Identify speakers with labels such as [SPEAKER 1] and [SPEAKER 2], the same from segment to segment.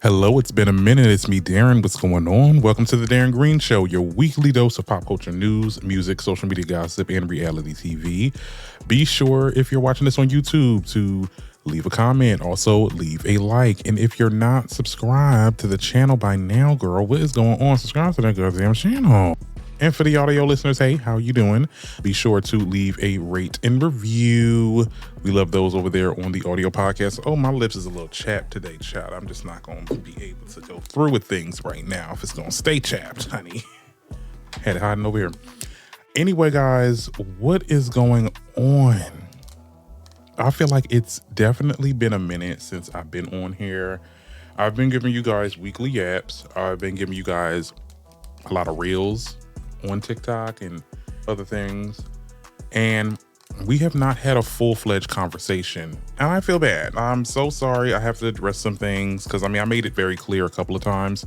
[SPEAKER 1] Hello, it's been a minute. It's me, Darren. What's going on? Welcome to the Darren Green Show, your weekly dose of pop culture news, music, social media gossip, and reality TV. Be sure, if you're watching this on YouTube, to leave a comment. Also, leave a like. And if you're not subscribed to the channel by now, girl, what is going on? Subscribe to that goddamn channel. And for the audio listeners, hey, how you doing? Be sure to leave a rate and review. We love those over there on the audio podcast. Oh, my lips is a little chapped today, child. I'm just not going to be able to go through with things right now if it's going to stay chapped, honey. Had it hiding over here. Anyway, guys, what is going on? I feel like it's definitely been a minute since I've been on here. I've been giving you guys weekly apps. I've been giving you guys a lot of reels on TikTok and other things, and we have not had a full-fledged conversation, and I feel bad. I'm so sorry. I have to address some things because I made it very clear a couple of times.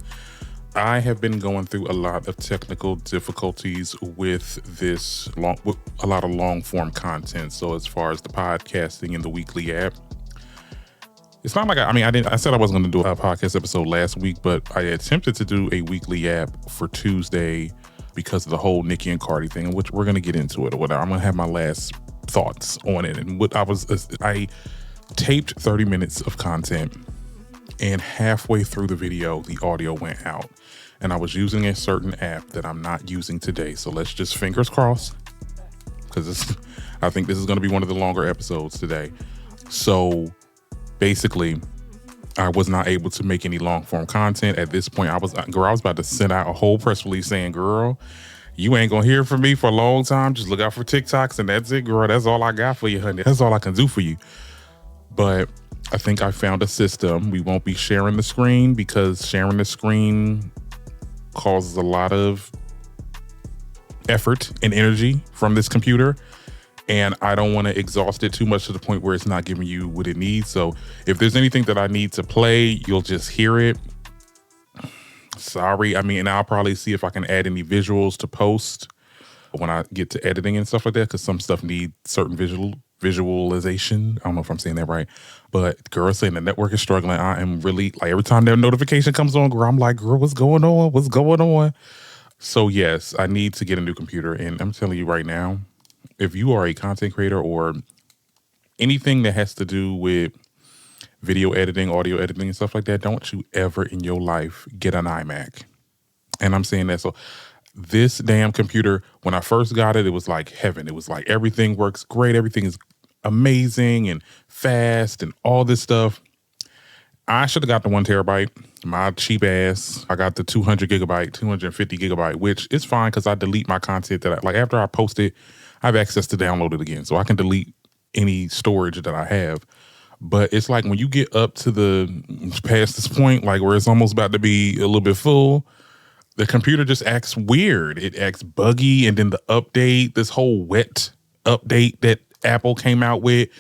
[SPEAKER 1] I have been going through a lot of technical difficulties with a lot of long-form content. So as far as the podcasting and the weekly app, it's not like I said I wasn't going to do a podcast episode last week, but I attempted to do a weekly app for Tuesday because of the whole Nicki and Cardi thing, which we're going to get into it or whatever. I'm going to have my last thoughts on it. And I taped 30 minutes of content, and halfway through the video, the audio went out. And I was using a certain app that I'm not using today. So let's just fingers crossed, because I think this is going to be one of the longer episodes today. So basically, I was not able to make any long form content at this point. I was about to send out a whole press release saying, girl, you ain't gonna hear from me for a long time. Just look out for TikToks and that's it, girl. That's all I got for you, honey. That's all I can do for you. But I think I found a system. We won't be sharing the screen because sharing the screen causes a lot of effort and energy from this computer. And I don't want to exhaust it too much to the point where it's not giving you what it needs. So if there's anything that I need to play, you'll just hear it. Sorry. And I'll probably see if I can add any visuals to post when I get to editing and stuff like that, because some stuff needs certain visualization. I don't know if I'm saying that right. But girl, saying the network is struggling. I am really, like, every time their notification comes on, girl, I'm like, girl, what's going on? What's going on? So yes, I need to get a new computer. And I'm telling you right now, if you are a content creator or anything that has to do with video editing, audio editing, and stuff like that, don't you ever in your life get an iMac. And I'm saying that. So this damn computer, when I first got it, it was like heaven. It was like everything works great. Everything is amazing and fast and all this stuff. I should have got the 1 terabyte. My cheap ass. I got the 250 gigabyte, which is fine because I delete my content that after I post it, I have access to download it again. So I can delete any storage that I have. But it's like when you get up to past this point, like where it's almost about to be a little bit full, the computer just acts weird. It acts buggy. And then the update, this whole wet update that Apple came out with,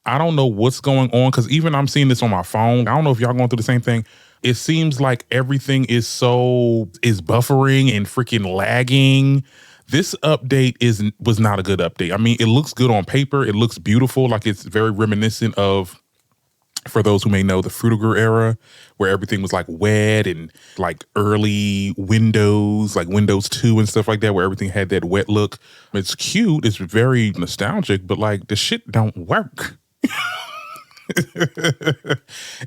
[SPEAKER 1] I don't know what's going on, because even I'm seeing this on my phone. I don't know if y'all going through the same thing. It seems like everything is buffering and freaking lagging. This update was not a good update. It looks good on paper. It looks beautiful. Like, it's very reminiscent of, for those who may know, the Frutiger era, where everything was like wet, and like early Windows, like Windows 2 and stuff like that, where everything had that wet look. It's cute. It's very nostalgic, but like the shit don't work.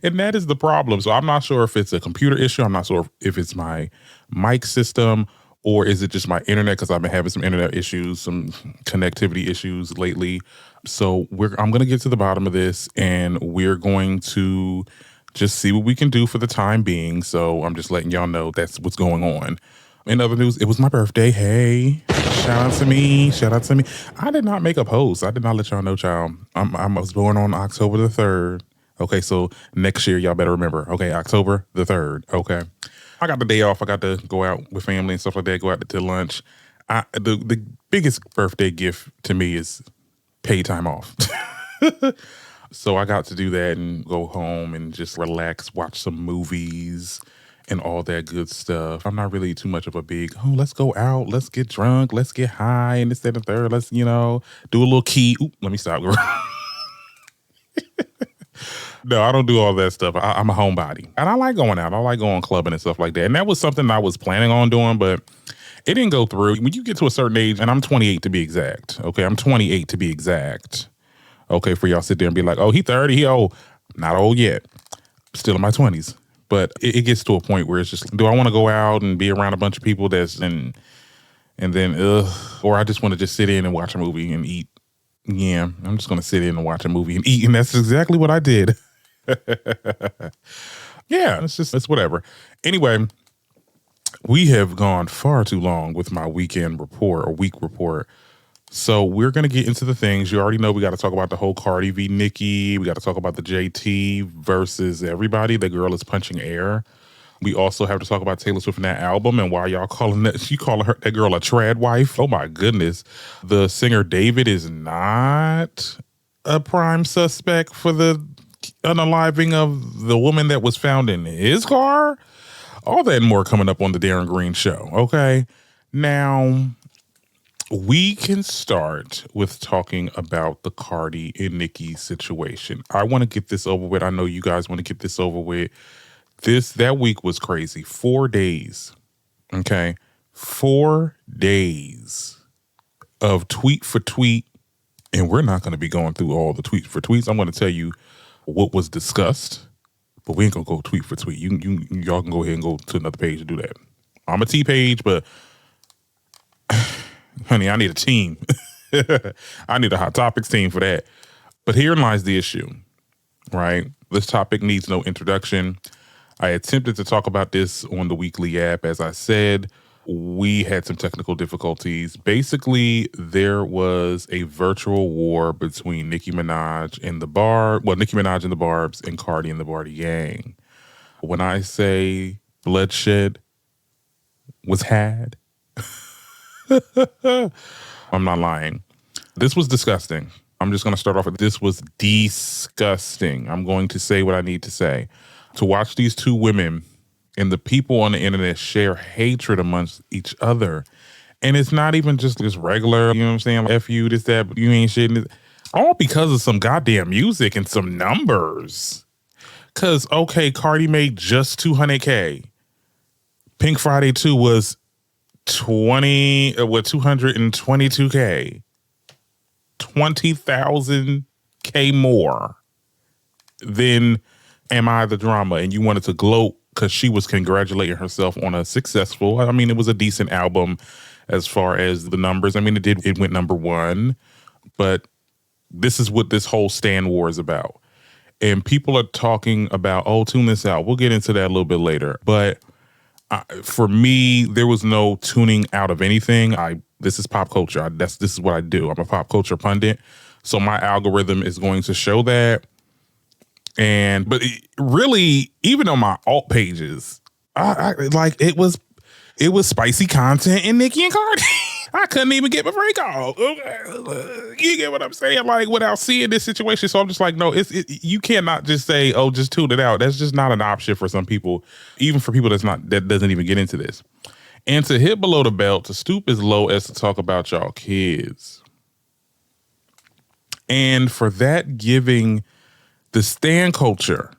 [SPEAKER 1] And that is the problem. So I'm not sure if it's a computer issue. I'm not sure if it's my mic system, or is it just my internet? Because I've been having some internet issues, some connectivity issues lately. So I'm going to get to the bottom of this, and we're going to just see what we can do for the time being. So I'm just letting y'all know that's what's going on. In other news, it was my birthday. Hey, shout out to me. I did not make a post. I did not let y'all know, child. I was born on October the 3rd. Okay, so next year, y'all better remember. Okay, October the 3rd. Okay. I got the day off. I got to go out with family and stuff like that, go out to lunch. The biggest birthday gift to me is paid time off. So I got to do that and go home and just relax, watch some movies and all that good stuff. I'm not really too much of a big, let's go out, let's get drunk, let's get high, and this, that, and the third. Let's, do a little key. Let me stop, girl. No, I don't do all that stuff. I'm a homebody. And I like going out. I like going clubbing and stuff like that. And that was something I was planning on doing, but it didn't go through. When you get to a certain age, and I'm 28 to be exact. Okay, I'm 28 to be exact. Okay, for y'all sit there and be like, oh, he 30, he old. Not old yet. Still in my 20s. But it gets to a point where it's just, do I want to go out and be around a bunch of people and then, or I just want to just sit in and watch a movie and eat. Yeah, I'm just going to sit in and watch a movie and eat. And that's exactly what I did. Yeah, it's whatever. Anyway, we have gone far too long with my weekend report or week report. So we're going to get into the things. You already know we got to talk about the whole Cardi v. Nicki. We got to talk about the JT versus everybody. The girl is punching air. We also have to talk about Taylor Swift and that album and why y'all calling that girl a trad wife. Oh my goodness. The singer David is not a prime suspect for the unaliving of the woman that was found in his car. All that and more coming up on the Darren Green Show. Okay. Now, we can start with talking about the Cardi and Nicki situation. I want to get this over with. I know you guys want to get this over with. That week was crazy. 4 days. Okay. 4 days of tweet for tweet. And we're not going to be going through all the tweets for tweets. I'm going to tell you what was discussed, but we ain't going to go tweet for tweet. Y'all can go ahead and go to another page and do that. I'm a T page, but honey, I need a team. I need a Hot Topics team for that. But herein lies the issue, right? This topic needs no introduction. I attempted to talk about this on the weekly app. As I said, we had some technical difficulties. Basically, there was a virtual war between Nicki Minaj and the Barbs and Cardi and the Barty Gang. When I say bloodshed was had, I'm not lying. This was disgusting. I'm just going to start off with this was disgusting. I'm going to say what I need to say. To watch these two women and the people on the internet share hatred amongst each other. And it's not even just regular, you know what I'm saying? F you, this, that, but you ain't shitting. All because of some goddamn music and some numbers. Because, okay, Cardi made just $200K. Pink Friday 2 was 222K. 20,000K more than Am I the Drama? And you wanted to gloat because she was congratulating herself on a successful, I mean, it was a decent album as far as the numbers. I mean, it went number one, but this is what this whole Stan war is about. And people are talking about, oh, tune this out. We'll get into that a little bit later. But for me, there was no tuning out of anything. This is pop culture. This is what I do. I'm a pop culture pundit. So my algorithm is going to show that. But really, even on my alt pages, it was spicy content in Nicki and Cardi. I couldn't even get my break off. You get what I'm saying? Like, without seeing this situation. So I'm just like, no, you cannot just say, oh, just tune it out. That's just not an option for some people, even for people that doesn't even get into this. And to hit below the belt, to stoop as low as to talk about y'all kids. And for that, giving the stan culture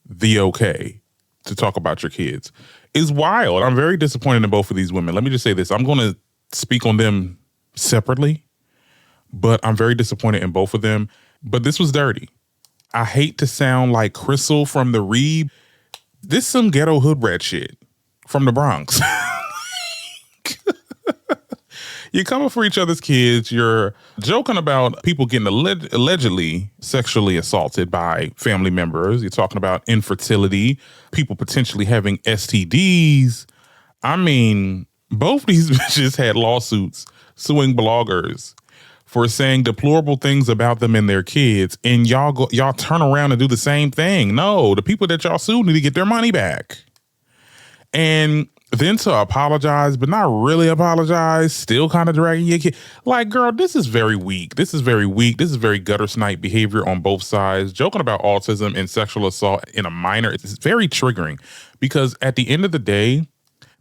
[SPEAKER 1] the okay to talk about your kids is wild. I'm very disappointed in both of these women. Let me just say this. I'm going to speak on them separately, but I'm very disappointed in both of them. But this was dirty. I hate to sound like Crystal from the Reeb. This some ghetto hood rat shit from the Bronx. You're coming for each other's kids. You're joking about people getting allegedly sexually assaulted by family members. You're talking about infertility, people potentially having STDs. I mean, both these bitches had lawsuits suing bloggers for saying deplorable things about them and their kids. And y'all turn around and do the same thing. No, the people that y'all sued need to get their money back. And then to apologize, but not really apologize, still kind of dragging your kid. Like, girl, this is very weak. This is very gutter snipe behavior on both sides. Joking about autism and sexual assault in a minor, it's very triggering because at the end of the day,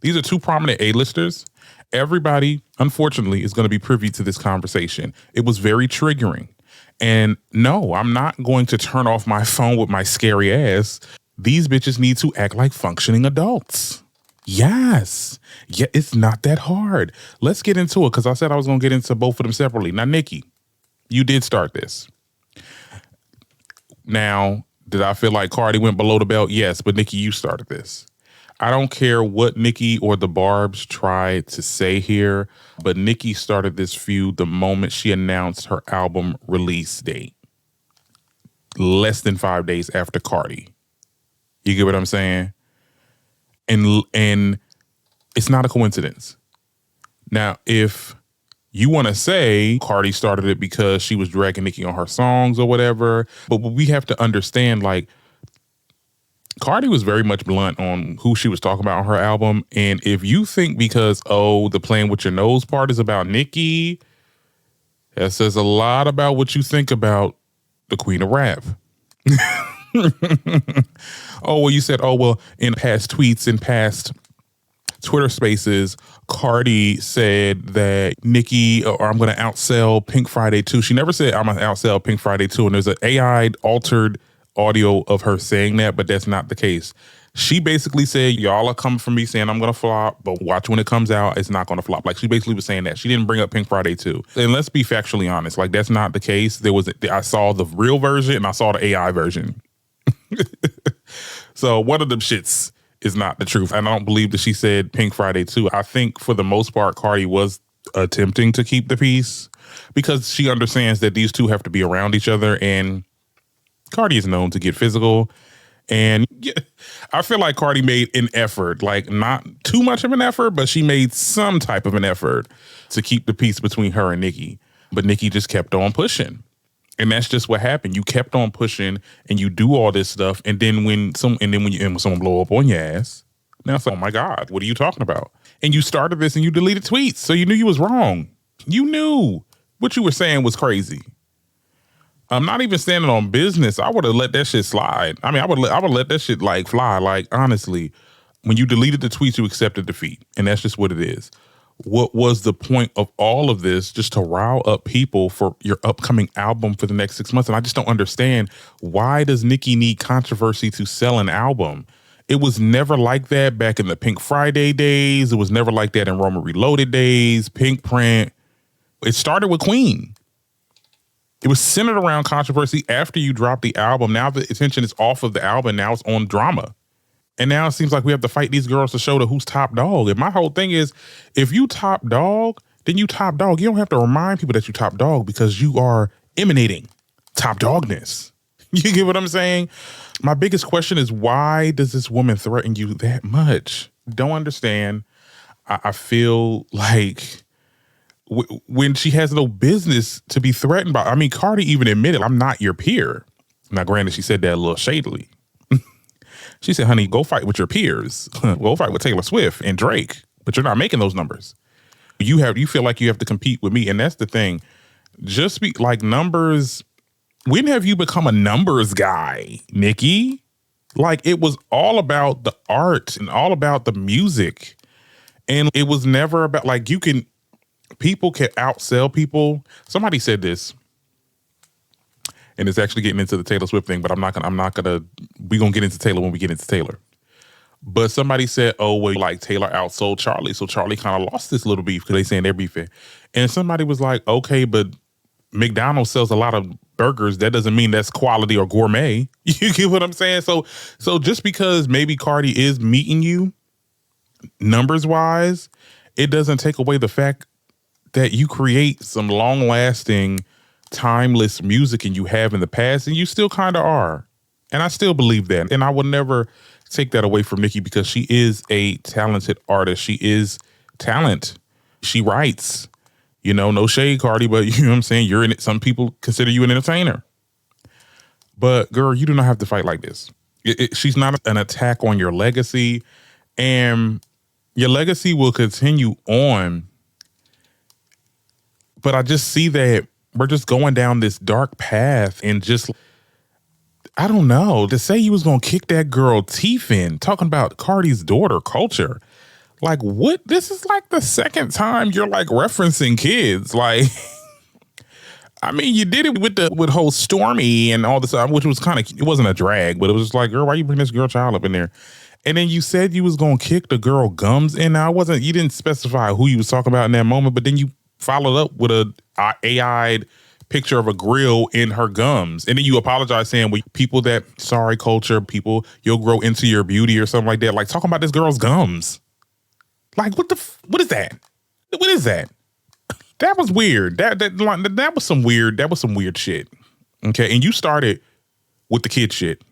[SPEAKER 1] these are two prominent A-listers. Everybody, unfortunately, is going to be privy to this conversation. It was very triggering. And no, I'm not going to turn off my phone with my scary ass. These bitches need to act like functioning adults. Yes. Yeah, it's not that hard. Let's get into it because I said I was going to get into both of them separately. Now, Nicki, you did start this. Now, did I feel like Cardi went below the belt? Yes, but Nicki, you started this. I don't care what Nicki or the Barbs tried to say here, but Nicki started this feud the moment she announced her album release date. Less than 5 days after Cardi. You get what I'm saying? And it's not a coincidence. Now, if you want to say Cardi started it because she was dragging Nicki on her songs or whatever, but we have to understand, like, Cardi was very much blunt on who she was talking about on her album. And if you think because, the playing with your nose part is about Nicki, that says a lot about what you think about the queen of rap. You said, in past tweets and past Twitter spaces, Cardi said that Nicki, or I'm going to outsell Pink Friday 2. She never said I'm going to outsell Pink Friday 2. And there's an AI altered audio of her saying that, but that's not the case. She basically said, y'all are coming for me saying I'm going to flop, but watch when it comes out, it's not going to flop. Like, she basically was saying that. She didn't bring up Pink Friday 2. And let's be factually honest, like, that's not the case. I saw the real version and I saw the AI version. So one of them shits is not the truth. And I don't believe that she said Pink Friday 2. I think for the most part, Cardi was attempting to keep the peace because she understands that these two have to be around each other. And Cardi is known to get physical. And yeah, I feel like Cardi made an effort, like not too much of an effort, but she made some type of an effort to keep the peace between her and Nicki. But Nicki just kept on pushing. And that's just what happened. You kept on pushing and you do all this stuff. And then when someone blow up on your ass, now it's like, oh my God, what are you talking about? And you started this and you deleted tweets. So you knew you was wrong. You knew what you were saying was crazy. I'm not even standing on business. I would have let that shit slide. I mean, I would let that shit like fly. Like, honestly, when you deleted the tweets, you accepted defeat. And that's just what it is. What was the point of all of this? Just to rile up people for your upcoming album for the next 6 months. And I just don't understand, why does Nicki need controversy to sell an album? It was never like that back in the Pink Friday days. It was never like that in Roma Reloaded days, Pink Print. It started with Queen. It was centered around controversy after you dropped the album. Now the attention is off of the album. Now it's on drama. And now it seems like we have to fight these girls to show who's top dog. And my whole thing is, if you top dog, then you top dog. You don't have to remind people that you top dog because you are emanating top dogness. You get what I'm saying? My biggest question is, why does this woman threaten you that much? Don't understand. I feel like when she has no business to be threatened by. I mean, Cardi even admitted, I'm not your peer. Now, granted, she said that a little shadily. She said, honey, go fight with your peers. Go fight with Taylor Swift and Drake, but you're not making those numbers. You feel like you have to compete with me. And that's the thing. Just be like numbers. When have you become a numbers guy, Nicki? Like, it was all about the art and all about the music. And it was never about, like, people can outsell people. Somebody said this, and it's actually getting into the Taylor Swift thing, but we're gonna get into Taylor when we get into Taylor. But somebody said, like Taylor outsold Charlie. So Charlie kind of lost this little beef because they saying they're beefing. And somebody was like, okay, but McDonald's sells a lot of burgers. That doesn't mean that's quality or gourmet. You get what I'm saying? So just because maybe Cardi is meeting you numbers wise, it doesn't take away the fact that you create some long lasting, timeless music and you have in the past, and you still kind of are. And I still believe that. And I would never take that away from Nicki because she is a talented artist. She is talent. She writes, no shade, Cardi, but you know what I'm saying? You're in it. Some people consider you an entertainer. But girl, you do not have to fight like this. She's not an attack on your legacy, and your legacy will continue on. But I just see that we're just going down this dark path, and just, I don't know, to say you was going to kick that girl teeth in, talking about Cardi's daughter culture. Like, what? This is like the second time you're like referencing kids. Like, I mean, you did it with whole Stormy and all this, which was kind of, it wasn't a drag, but it was just like, girl, why you bring this girl child up in there? And then you said you was gonna kick the girl gums in. Now, you didn't specify who you was talking about in that moment, but then you followed up with a AI'd picture of a grill in her gums. And then you apologize saying, well, people that, sorry culture, people, you'll grow into your beauty or something like that. Like talking about this girl's gums. Like, what is that? What is that? That was weird. That was some weird shit. Okay. And you started with the kid shit.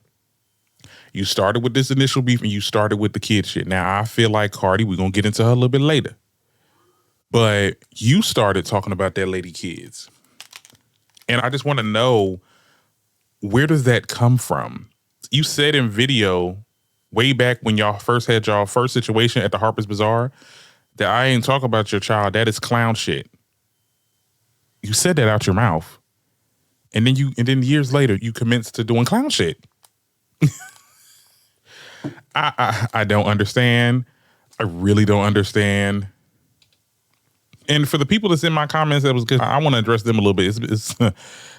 [SPEAKER 1] You started with this initial beef and you started with the kid shit. Now I feel like Cardi, we're going to get into her a little bit later. But you started talking about that lady kids. And I just want to know, where does that come from? You said in video way back when y'all first had y'all first situation at the Harper's Bazaar that I ain't talk about your child. That is clown shit. You said that out your mouth. And then years later, you commenced to doing clown shit. I don't understand. I really don't understand. And for the people that's in my comments, that was good. I want to address them a little bit. It's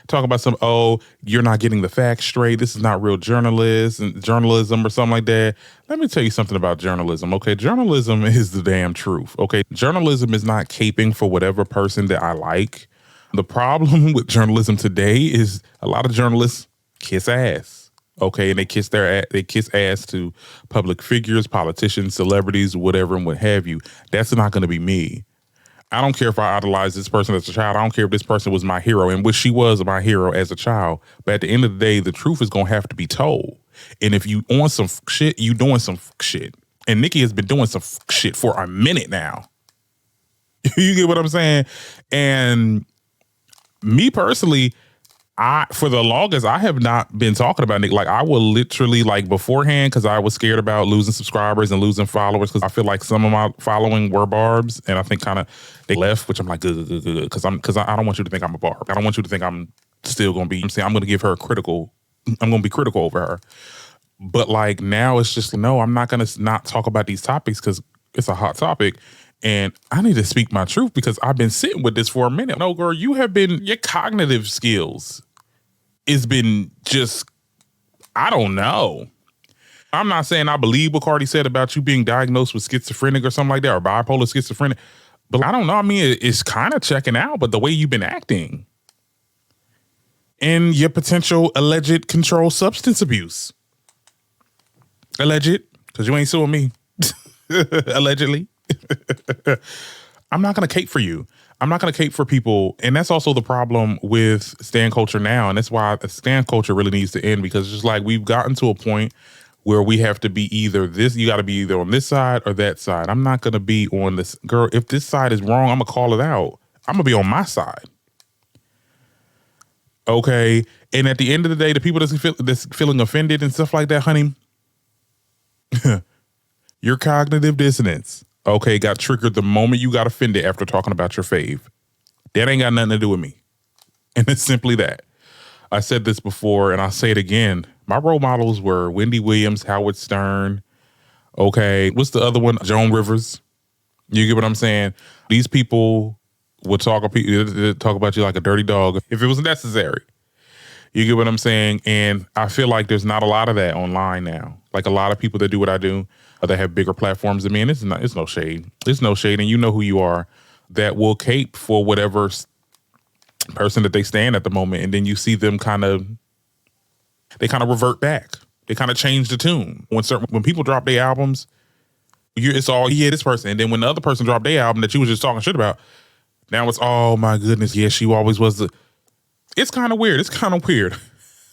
[SPEAKER 1] talk about you're not getting the facts straight. This is not real journalism or something like that. Let me tell you something about journalism. Okay, journalism is the damn truth. Okay, journalism is not caping for whatever person that I like. The problem with journalism today is a lot of journalists kiss ass. Okay, and they kiss ass to public figures, politicians, celebrities, whatever, and what have you. That's not going to be me. I don't care if I idolize this person as a child. I don't care if this person was my hero, and which she was my hero as a child. But at the end of the day, the truth is going to have to be told. And if you on some shit, you doing some shit. And Nicki has been doing some shit for a minute now. You get what I'm saying? And me personally, for the longest, I have not been talking about Nicki. Like, I will literally, like, beforehand, because I was scared about losing subscribers and losing followers, because I feel like some of my following were barbs, and I think kind of they left, which I'm like, good, because I don't want you to think I'm a barb. I don't want you to think I'm still going to be, I'm saying I'm going to give her I'm going to be critical over her. But, like, now it's just, no, I'm not going to not talk about these topics because it's a hot topic. And I need to speak my truth because I've been sitting with this for a minute. No, girl, your cognitive skills has been just, I don't know. I'm not saying I believe what Cardi said about you being diagnosed with schizophrenic or something like that, or bipolar schizophrenic, but I don't know. I mean, it's kind of checking out, but the way you've been acting and your potential alleged controlled substance abuse. Alleged, because you ain't suing me. Allegedly. I'm not going to cape for you. I'm not going to cape for people. And that's also the problem with stan culture now. And that's why stan culture really needs to end, because it's just like we've gotten to a point where we have to be either this, you got to be either on this side or that side. I'm not going to be on this. Girl, if this side is wrong, I'm going to call it out. I'm going to be on my side. Okay. And at the end of the day, the people that's feeling offended and stuff like that, honey, your cognitive dissonance, okay, got triggered the moment you got offended after talking about your fave. That ain't got nothing to do with me. And it's simply that. I said this before and I'll say it again. My role models were Wendy Williams, Howard Stern. Okay. What's the other one? Joan Rivers. You get what I'm saying? These people would talk about you like a dirty dog if it was necessary. You get what I'm saying? And I feel like there's not a lot of that online now. Like a lot of people that do what I do, that have bigger platforms than me, and it's no shade. It's no shade, and you know who you are, that will cape for whatever person that they stand at the moment, and then you see them kind of revert back. They kind of change the tune. When people drop their albums, it's all, yeah, this person. And then when the other person dropped their album that you was just talking shit about, now it's, oh my goodness, yeah, she always was the... It's kind of weird.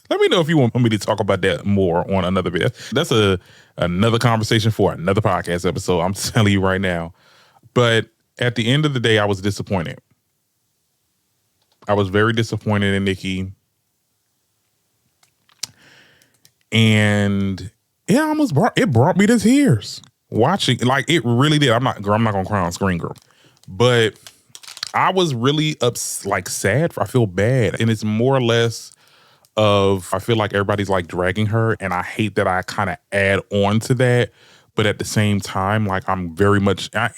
[SPEAKER 1] Let me know if you want me to talk about that more on another video. That's another conversation for another podcast episode. I'm telling you right now. But at the end of the day, I was disappointed. I was very disappointed in Nicki. And it brought me to tears watching. Like, it really did. I'm not gonna cry on screen, girl. But I was really sad. I feel bad. And it's more or less I feel like everybody's like dragging her, and I hate that I kind of add on to that. But at the same time, like I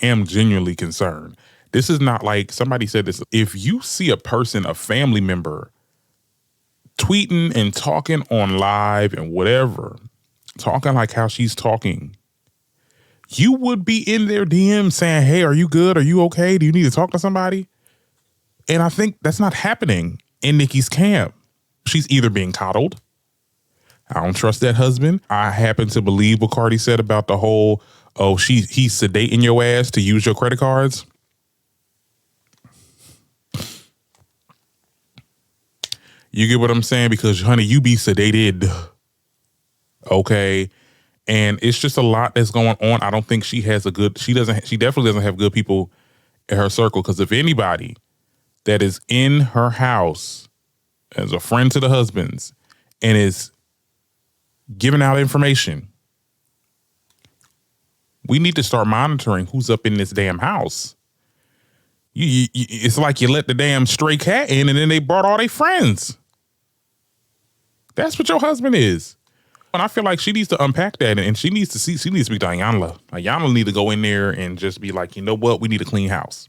[SPEAKER 1] am genuinely concerned. This is not like, somebody said this, if you see a person, a family member, tweeting and talking on live and whatever, talking like how she's talking, you would be in their DM saying, hey, are you good? Are you okay? Do you need to talk to somebody? And I think that's not happening in Nicki's camp. She's either being coddled. I don't trust that husband. I happen to believe what Cardi said about the whole, oh, he's sedating your ass to use your credit cards. You get what I'm saying? Because, honey, you be sedated. Okay. And it's just a lot that's going on. I don't think she has she definitely doesn't have good people in her circle. Because if anybody that is in her house as a friend to the husbands and is giving out information, we need to start monitoring who's up in this damn house. It's like you let the damn stray cat in and then they brought all their friends. That's what your husband is. And I feel like she needs to unpack that, and she needs to speak to Ayanla. Ayanla need to go in there and just be like, you know what? We need a clean house.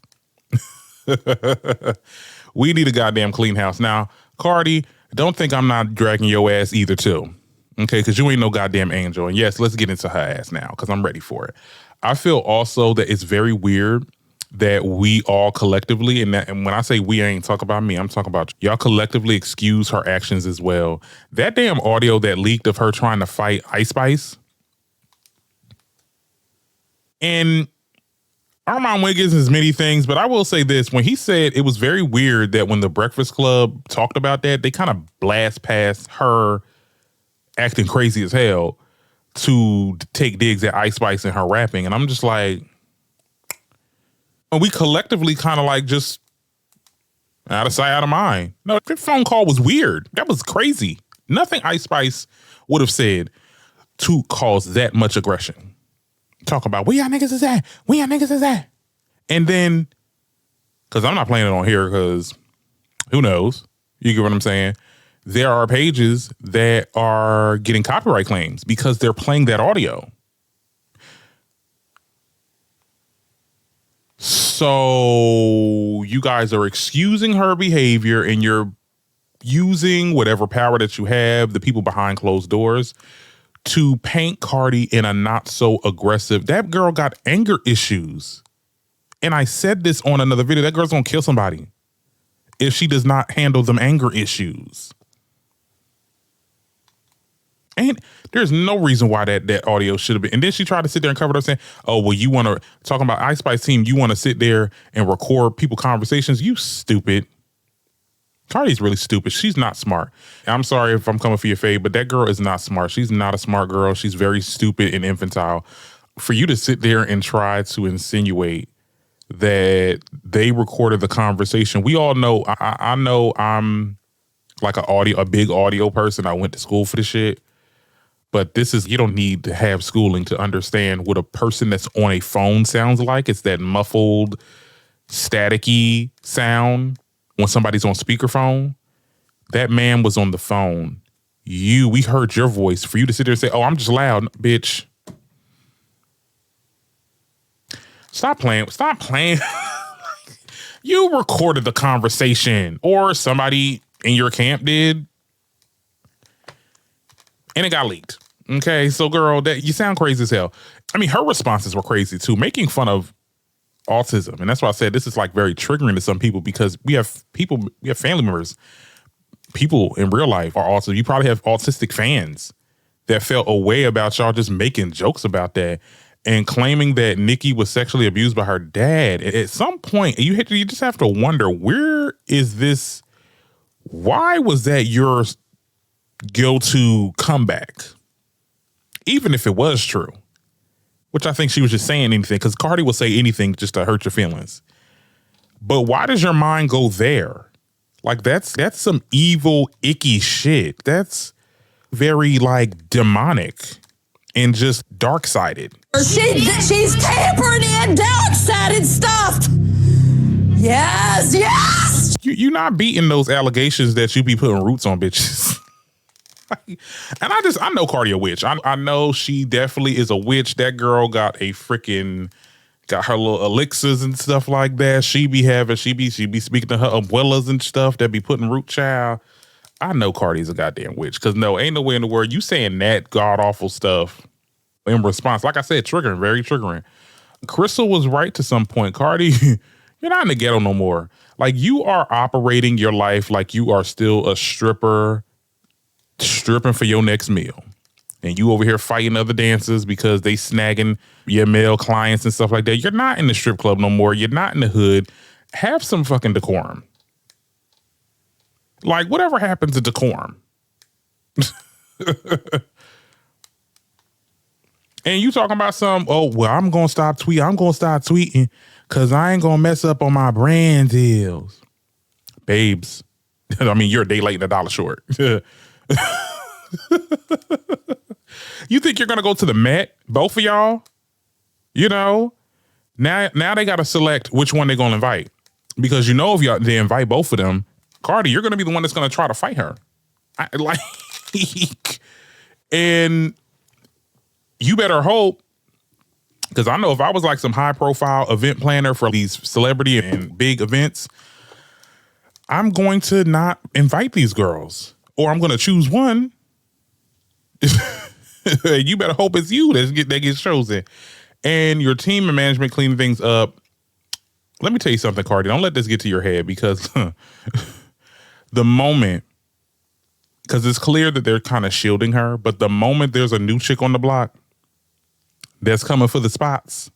[SPEAKER 1] We need a goddamn clean house. Now, Cardi, don't think I'm not dragging your ass either too. Okay, because you ain't no goddamn angel. And yes, let's get into her ass now because I'm ready for it. I feel also that it's very weird that we all collectively, and when I say we, I ain't talking about me, I'm talking about y'all collectively excuse her actions as well. That damn audio that leaked of her trying to fight Ice Spice. And Armand Wiggins is many things, but I will say this. When he said it was very weird that when the Breakfast Club talked about that, they kind of blast past her acting crazy as hell to take digs at Ice Spice and her rapping. And I'm just like, and we collectively kind of like just out of sight, out of mind. No, that phone call was weird. That was crazy. Nothing Ice Spice would have said to cause that much aggression. Talk about, where y'all niggas is at? Where y'all niggas is at? And then, because I'm not playing it on here because who knows? You get what I'm saying? There are pages that are getting copyright claims because they're playing that audio. So you guys are excusing her behavior and you're using whatever power that you have, the people behind closed doors, to paint Cardi in a not so aggressive. That girl got anger issues. And I said this on another video. That girl's gonna kill somebody if she does not handle them anger issues. And there's no reason why that audio should have been. And then she tried to sit there and cover it up saying, oh, well, you want to, talking about Ice Spice team, you want to sit there and record people conversations? You stupid. Cardi's really stupid. She's not smart. I'm sorry if I'm coming for your fade, but that girl is not smart. She's not a smart girl. She's very stupid and infantile. For you to sit there and try to insinuate that they recorded the conversation, we all know, I know I'm like a big audio person. I went to school for this shit. But this is, you don't need to have schooling to understand what a person that's on a phone sounds like. It's that muffled, staticky sound when somebody's on speakerphone. That man was on the phone. We heard your voice. For you to sit there and say, oh, I'm just loud, bitch. Stop playing. Stop playing. You recorded the conversation, or somebody in your camp did. And it got leaked. Okay, so girl, that you sound crazy as hell. I mean, her responses were crazy too, making fun of autism. And that's why I said this is like very triggering to some people, because we have family members, people in real life are autistic. You probably have autistic fans that felt a way about y'all just making jokes about that and claiming that Nicki was sexually abused by her dad. At some point, you just have to wonder, where is this? Why was that your go-to comeback, even if it was true, which I think she was just saying anything, because Cardi will say anything just to hurt your feelings. But why does your mind go there? Like that's some evil, icky shit. That's very like demonic and just dark-sided.
[SPEAKER 2] She's tampering in dark-sided stuff. Yes, yes.
[SPEAKER 1] You're not beating those allegations that you be putting roots on bitches. And I know Cardi a witch. I know she definitely is a witch. That girl got a freaking got her little elixirs and stuff like that. She be speaking to her abuelas and stuff that be putting root child. I know Cardi's a goddamn witch, because no, ain't no way in the world you saying that god awful stuff in response. Like I said, triggering, very triggering. Crystal was right to some point. Cardi, you're not in the ghetto no more. Like, you are operating your life like you are still a stripper, stripping for your next meal. And you over here fighting other dancers because they snagging your male clients and stuff like that. You're not in the strip club no more. You're not in the hood. Have some fucking decorum. Like, whatever happens to decorum? And you talking about I'm going to stop tweeting. I'm going to stop tweeting because I ain't going to mess up on my brand deals. Babes. I mean, you're a day late and $1 short. You think you're going to go to the Met? Both of y'all? You know? Now they got to select which one they're going to invite. Because you know if they invite both of them, Cardi, you're going to be the one that's going to try to fight her. And you better hope, because I know if I was like some high profile event planner for these celebrity and big events, I'm going to not invite these girls, or I'm going to choose one. You better hope it's you that gets chosen. And your team and management cleaning things up. Let me tell you something, Cardi. Don't let this get to your head, because the moment, because it's clear that they're kind of shielding her, but the moment there's a new chick on the block that's coming for the spots,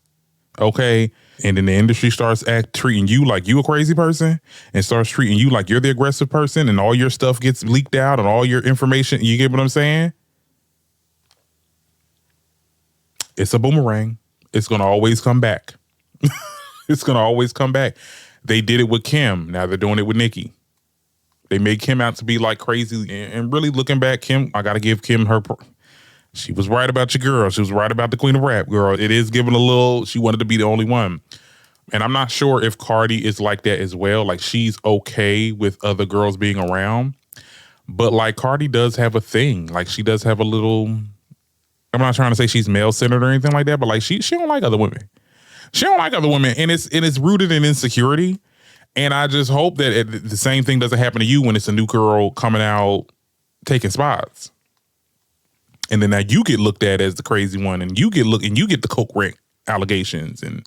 [SPEAKER 1] okay, and then the industry starts treating you like you a crazy person and starts treating you like you're the aggressive person, and all your stuff gets leaked out and all your information, you get what I'm saying? It's a boomerang. It's going to always come back. It's going to always come back. They did it with Kim. Now they're doing it with Nicki. They made Kim out to be like crazy, and really looking back, Kim, I got to give Kim her... She was right about your girl. She was right about the queen of rap, girl. It is giving a little, she wanted to be the only one. And I'm not sure if Cardi is like that as well. Like, she's okay with other girls being around. But like, Cardi does have a thing. Like, she does have a little, I'm not trying to say she's male-centered or anything like that, but like, she don't like other women. She don't like other women. And it's rooted in insecurity. And I just hope that the same thing doesn't happen to you when it's a new girl coming out taking spots. And then now you get looked at as the crazy one, and you get the coke ring allegations and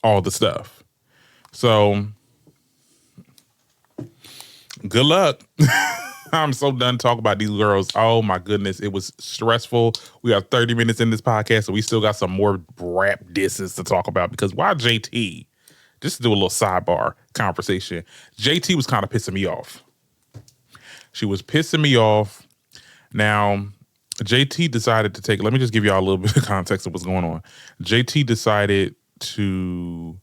[SPEAKER 1] all the stuff. So good luck. I'm so done talking about these girls. Oh my goodness, it was stressful. We got 30 minutes in this podcast, so we still got some more rap disses to talk about, because why JT? Just to do a little sidebar conversation. JT was kind of pissing me off. She was pissing me off. Now, JT decided to take, let me just give y'all a little bit of context of what's going on. JT decided to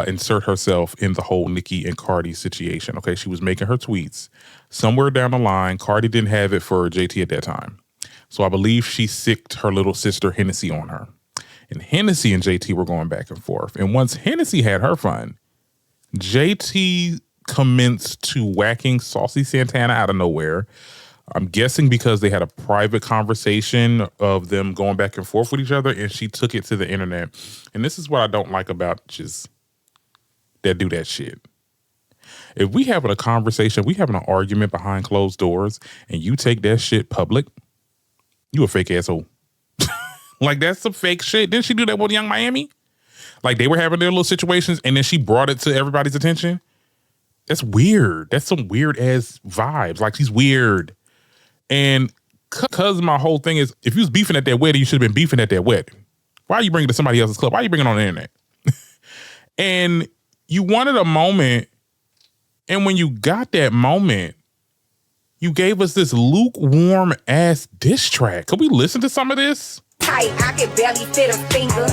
[SPEAKER 1] insert herself in the whole Nicki and Cardi situation. Okay, she was making her tweets. Somewhere down the line, Cardi didn't have it for JT at that time. So I believe she sicked her little sister Hennessy on her. And Hennessy and JT were going back and forth. And once Hennessy had her fun, JT commenced to whacking Saucy Santana out of nowhere. I'm guessing because they had a private conversation of them going back and forth with each other, and she took it to the internet. And this is what I don't like about just that do that shit. If we having a conversation, we having an argument behind closed doors, and you take that shit public, you a fake asshole. Like, that's some fake shit. Didn't she do that with Young Miami? Like, they were having their little situations, and then she brought it to everybody's attention. That's weird. That's some weird ass vibes. Like, she's weird. And because my whole thing is, if you was beefing at that wedding, you should have been beefing at that wedding. Why are you bringing it to somebody else's club? Why are you bringing it on the internet? And you wanted a moment, and when you got that moment, you gave us this lukewarm ass diss track. Could we listen to some of this?
[SPEAKER 3] Tight, I can barely fit a finger.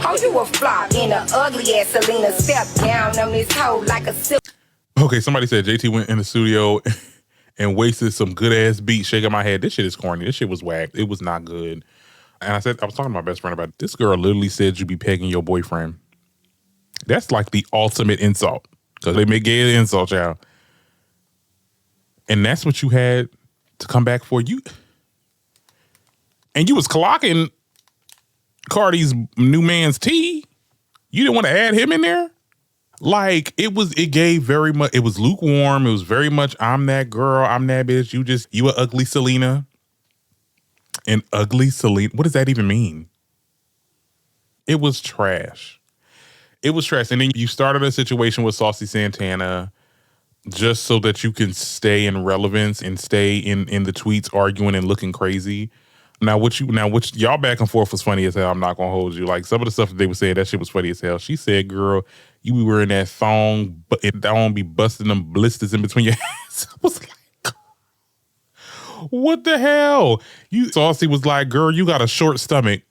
[SPEAKER 3] Oh, you a flop in a ugly ass Selena. Step down on this hoe like a silk.
[SPEAKER 1] Okay, somebody said JT went in the studio and wasted some good ass beats. Shaking my head. This shit is corny. This shit was whack. It was not good. And I was talking to my best friend about it. This girl literally said you be pegging your boyfriend. That's like the ultimate insult, because they make gay insult, y'all. And that's what you had to come back for. You was clocking Cardi's new man's tea. You didn't want to add him in there? Like, it gave very much, it was lukewarm. It was very much, I'm that girl, I'm that bitch. You a ugly Selena. And ugly Selena, what does that even mean? It was trash. It was trash. And then you started a situation with Saucy Santana just so that you can stay in relevance and stay in the tweets arguing and looking crazy. Now, which y'all back and forth was funny as hell. I'm not gonna hold you. Like, some of the stuff that they were saying, that shit was funny as hell. She said, "Girl, you be wearing that thong, but it don't be busting them blisters in between your hands." I was like, what the hell? Saucy was like, "Girl, you got a short stomach."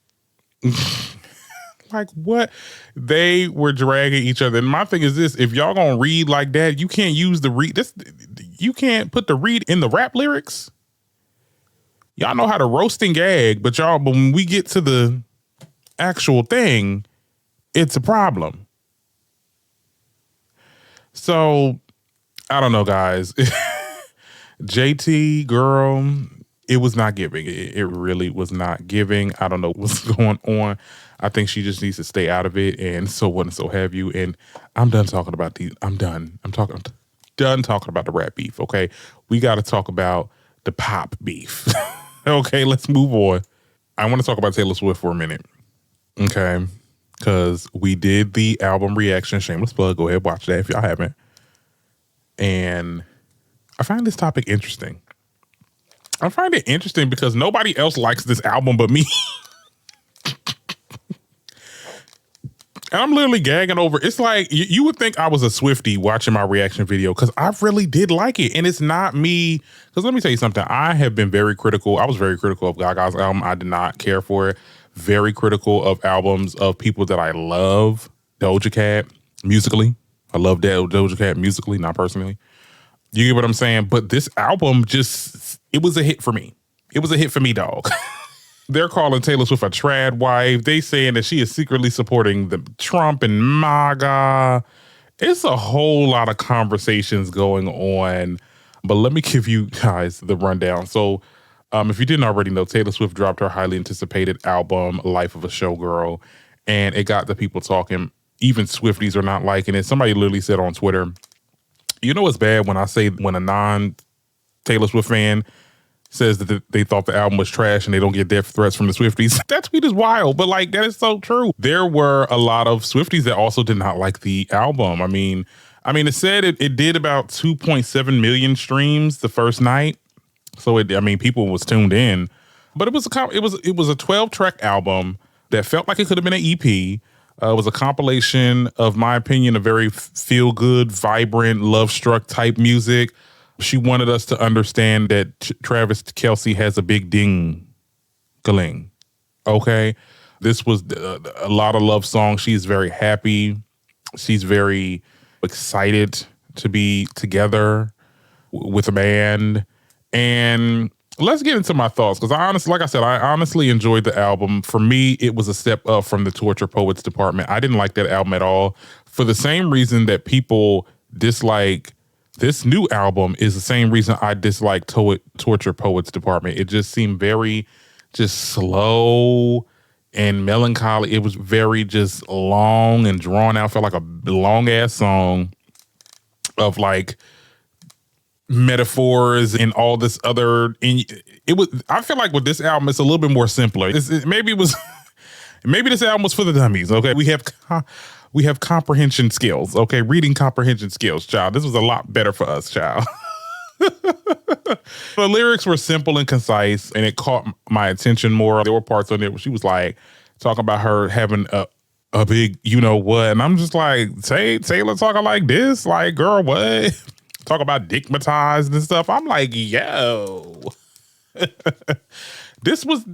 [SPEAKER 1] Like, what? They were dragging each other. And my thing is this: if y'all gonna read like that, you can't use the read. You can't put the read in the rap lyrics. Y'all know how to roast and gag, but when we get to the actual thing, it's a problem. So, I don't know, guys. JT, girl, it was not giving. It really was not giving. I don't know what's going on. I think she just needs to stay out of it, and so what and so have you. And I'm done talking about these. I'm done. I'm done talking about the rap beef, okay? We got to talk about the pop beef. Okay, let's move on. I want to talk about Taylor Swift for a minute. Okay, because we did the album reaction. Shameless plug. Go ahead, watch that if y'all haven't. And I find this topic interesting. I find it interesting because nobody else likes this album but me. And I'm literally gagging over. It's like, you would think I was a Swiftie watching my reaction video because I really did like it. And it's not me. Because let me tell you something. I have been very critical. I was very critical of Gaga's album. I did not care for it. Very critical of albums of people that I love. Doja Cat, musically. I love Doja Cat musically, not personally. You get what I'm saying? But this album it was a hit for me. It was a hit for me, dog. They're calling Taylor Swift a trad wife. They saying that she is secretly supporting the Trump and MAGA. It's a whole lot of conversations going on. But let me give you guys the rundown. So if you didn't already know, Taylor Swift dropped her highly anticipated album, Life of a Showgirl. And it got the people talking. Even Swifties are not liking it. Somebody literally said on Twitter, you know what's bad when a non-Taylor Swift fan says that they thought the album was trash and they don't get death threats from the Swifties. That tweet is wild, but like, that is so true. There were a lot of Swifties that also did not like the album. I mean, it said it did about 2.7 million streams the first night. So people was tuned in, but it was a 12-track album that felt like it could have been an EP. It was a compilation of, my opinion, a very feel-good, vibrant, love-struck type music. She wanted us to understand that Travis Kelce has a big ding-galing, okay? This was a lot of love songs. She's very happy. She's very excited to be together with a band. And let's get into my thoughts, because I honestly enjoyed the album. For me, it was a step up from the Torture Poets department. I didn't like that album at all. For the same reason that people dislike this new album is the same reason I dislike Torture Poets department. It just seemed very just slow and melancholy. It was very just long and drawn out. Felt like a long ass song of like metaphors and all this other. And I feel like with this album, it's a little bit more simpler. Maybe this album was for the dummies. Okay, we have comprehension skills, okay? Reading comprehension skills, child. This was a lot better for us, child. The lyrics were simple and concise, and it caught my attention more. There were parts on it where she was like talking about her having a big you-know-what, and I'm just like, Taylor talking like this? Like, girl, what? Talk about dickmatized and stuff. I'm like, yo. This was...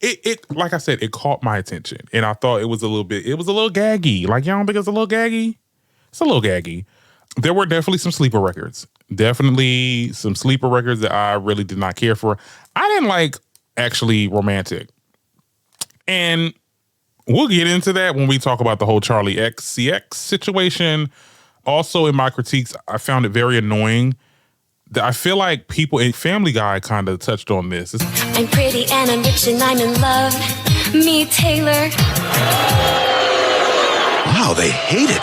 [SPEAKER 1] It like I said, it caught my attention, and I thought it was a little gaggy. Like, y'all don't think it's a little gaggy? It's a little gaggy. There were definitely some sleeper records. Definitely some sleeper records that I really did not care for. I didn't like Actually Romantic. And we'll get into that when we talk about the whole Charlie XCX situation. Also, in my critiques, I found it very annoying that I feel like people in Family Guy kind of touched on this.
[SPEAKER 4] I'm pretty and I'm rich and I'm in love. Me, Taylor. Wow, they hate it.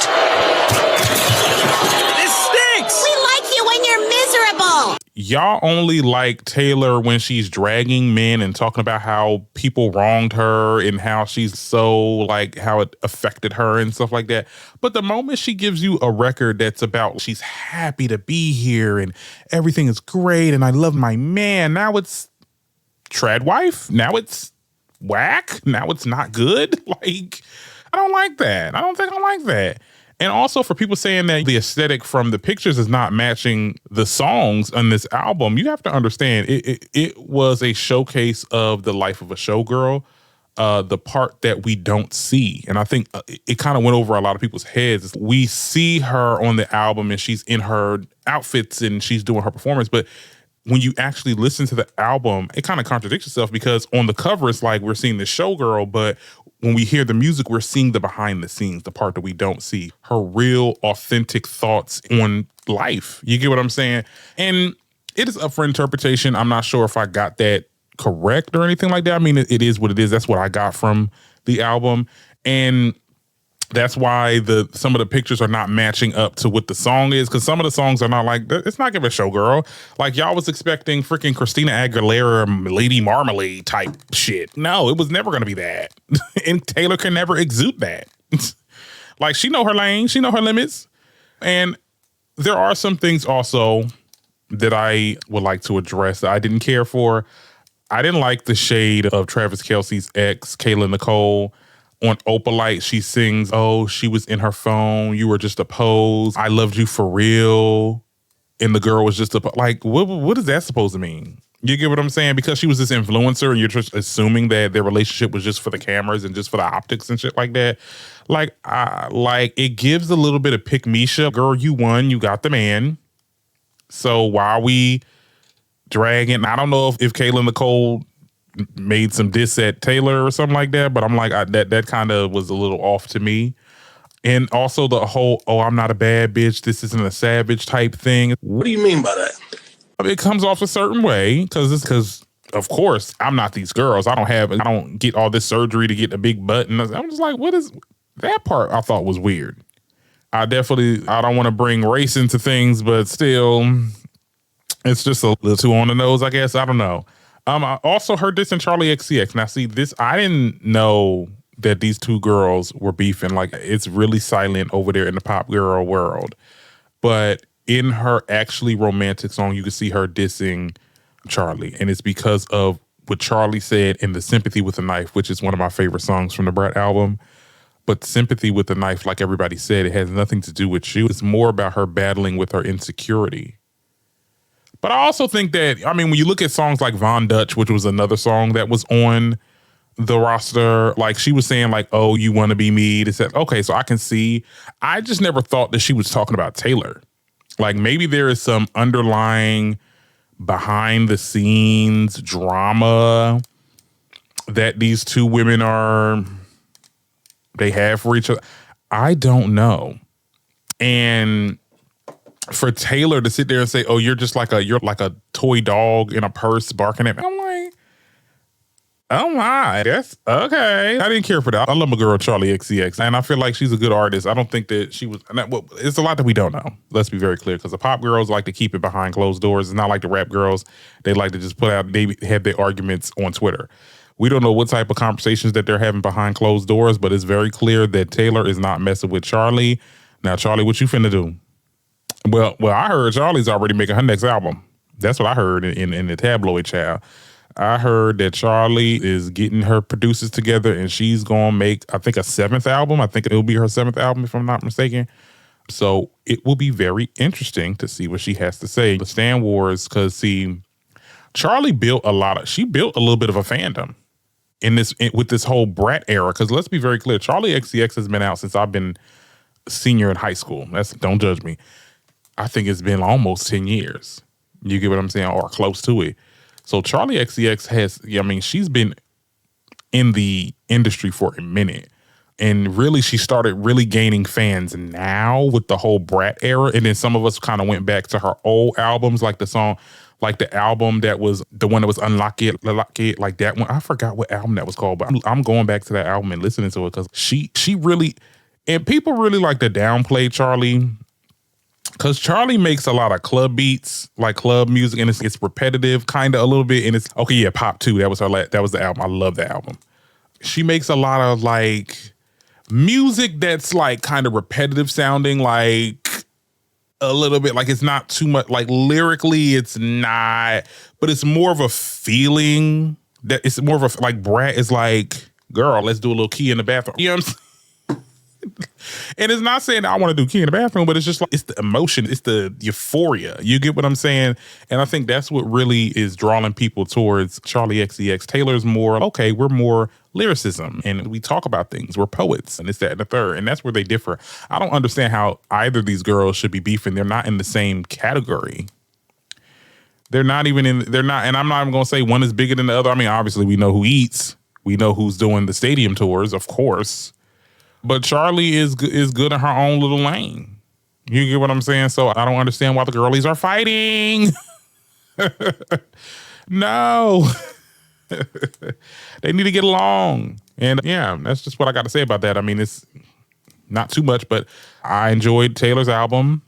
[SPEAKER 4] This stinks!
[SPEAKER 5] We like you when you're miserable.
[SPEAKER 1] Y'all only like Taylor when she's dragging men and talking about how people wronged her and how she's so like how it affected her and stuff like that. But the moment she gives you a record that's about she's happy to be here and everything is great and I love my man, now it's trad wife. Now it's whack. Now it's not good. Like, I don't like that. I don't think I like that. And also for people saying that the aesthetic from the pictures is not matching the songs on this album, you have to understand it was a showcase of the life of a showgirl, the part that we don't see. And I think it kind of went over a lot of people's heads. We see her on the album and she's in her outfits and she's doing her performance, but when you actually listen to the album, it kind of contradicts itself because on the cover, it's like we're seeing the showgirl, but when we hear the music, we're seeing the behind the scenes, the part that we don't see, her real authentic thoughts on life. You get what I'm saying? And it is up for interpretation. I'm not sure if I got that correct or anything like that. I mean, it is what it is. That's what I got from the album. And that's why some of the pictures are not matching up to what the song is, because some of the songs are not like, it's not giving a showgirl. Like y'all was expecting freaking Christina Aguilera, Lady Marmalade type shit. No, it was never going to be that. And Taylor can never exude that. Like she know her lane, she know her limits. And there are some things also that I would like to address that I didn't care for. I didn't like the shade of Travis Kelce's ex, Kayla Nicole. On Opalite, she sings, "Oh, she was in her phone. You were just a pose. I loved you for real." And the girl was just like, what is that supposed to mean? You get what I'm saying? Because she was this influencer and you're just assuming that their relationship was just for the cameras and just for the optics and shit like that. Like it gives a little bit of pick Misha. Girl, you won. You got the man. So why are we dragging? I don't know if Kayla Nicole made some diss at Taylor or something like that, but I'm like, that kind of was a little off to me. And also the whole, oh, I'm not a bad bitch, this isn't a savage type thing.
[SPEAKER 4] What do you mean by that?
[SPEAKER 1] I mean, it comes off a certain way because of course I'm not these girls. I don't get all this surgery to get a big butt. And I'm just like, what is that part? I thought was weird. I don't want to bring race into things, but still, it's just a little too on the nose, I guess. I don't know. I also heard this in Charlie XCX. Now, see, this, I didn't know that these two girls were beefing. Like, it's really silent over there in the pop girl world. But in her actually romantic song, you can see her dissing Charlie. And it's because of what Charlie said in the Sympathy with a Knife, which is one of my favorite songs from the Brat album. But Sympathy with a Knife, like everybody said, it has nothing to do with you. It's more about her battling with her insecurity. But I also think that, I mean, when you look at songs like Von Dutch, which was another song that was on the roster, like she was saying like, oh, you want to be me. It said, okay, so I can see. I just never thought that she was talking about Taylor. Like maybe there is some underlying behind the scenes drama that these two women they have for each other. I don't know. And for Taylor to sit there and say, "Oh, you're like a toy dog in a purse barking at me," I'm like, "Oh my, that's okay." I didn't care for that. I love my girl Charlie XCX, and I feel like she's a good artist. I don't think that she was. It's a lot that we don't know. Let's be very clear, because the pop girls like to keep it behind closed doors. It's not like the rap girls; they like to just put out. They have their arguments on Twitter. We don't know what type of conversations that they're having behind closed doors, but it's very clear that Taylor is not messing with Charlie. Now, Charlie, what you finna do? Well, I heard Charlie's already making her next album. That's what I heard in the tabloid, child. I heard that Charlie is getting her producers together and she's going to make, I think, a 7th album. I think it'll be her 7th album, if I'm not mistaken. So it will be very interesting to see what she has to say. The Stan Wars, because, see, Charlie built a little bit of a fandom with this whole Brat era. Because let's be very clear, Charlie XCX has been out since I've been senior in high school. Don't judge me. I think it's been almost 10 years. You get what I'm saying? Or close to it. So Charlie XCX she's been in the industry for a minute. And really, she started really gaining fans now with the whole Brat era. And then some of us kind of went back to her old albums, like the album that was the one that was Unlock It, like that one. I forgot what album that was called, but I'm going back to that album and listening to it because she really, And people really like to downplay Charlie because Charlie makes a lot of club beats, like club music, and it's repetitive kind of a little bit. And it's okay, yeah, Pop 2, that was that was the album. I love that album. She makes a lot of like music that's like kind of repetitive sounding, like a little bit, like it's not too much, like lyrically it's not, but it's more of a feeling that it's more of a, like Brat is like, girl, let's do a little key in the bathroom. You know what I'm saying? And it's not saying that I want to do key in the bathroom, but it's just like, it's the emotion, it's the euphoria. You get what I'm saying? And I think that's what really is drawing people towards Charlie XCX. Taylor's more, okay, we're more lyricism and we talk about things. We're poets and it's that and the third. And that's where they differ. I don't understand how either of these girls should be beefing. They're not in the same category. They're not even in, they're not, and I'm not even going to say one is bigger than the other. I mean, obviously we know who eats. We know who's doing the stadium tours, of course. But Charlie is good in her own little lane. You get what I'm saying? So I don't understand why the girlies are fighting. No. They need to get along. And yeah, that's just what I got to say about that. I mean, it's not too much, but I enjoyed Taylor's album.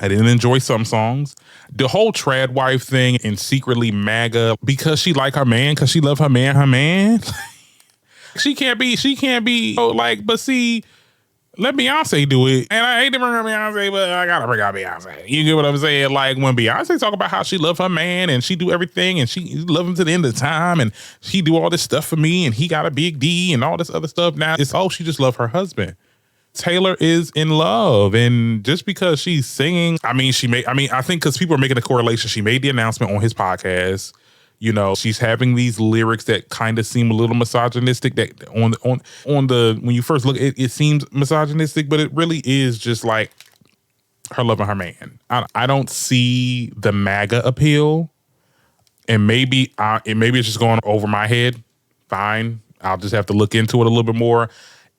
[SPEAKER 1] I didn't enjoy some songs. The whole trad wife thing and secretly MAGA because she like her man, because she love her man. She can't be like, but see, let Beyonce do it. And I hate to bring up Beyonce, but I gotta bring up Beyonce. You get what I'm saying? Like when Beyonce talk about how she love her man and she do everything and she love him to the end of time and she do all this stuff for me and he got a big D and all this other stuff. Now it's, oh, she just love her husband. Taylor is in love. And just because she's singing, I think because people are making a correlation. She made the announcement on his podcast. You know, she's having these lyrics that kind of seem a little misogynistic. That on the when you first look, it seems misogynistic, but it really is just like her loving her man. I don't see the MAGA appeal, and maybe it's just going over my head. Fine, I'll just have to look into it a little bit more.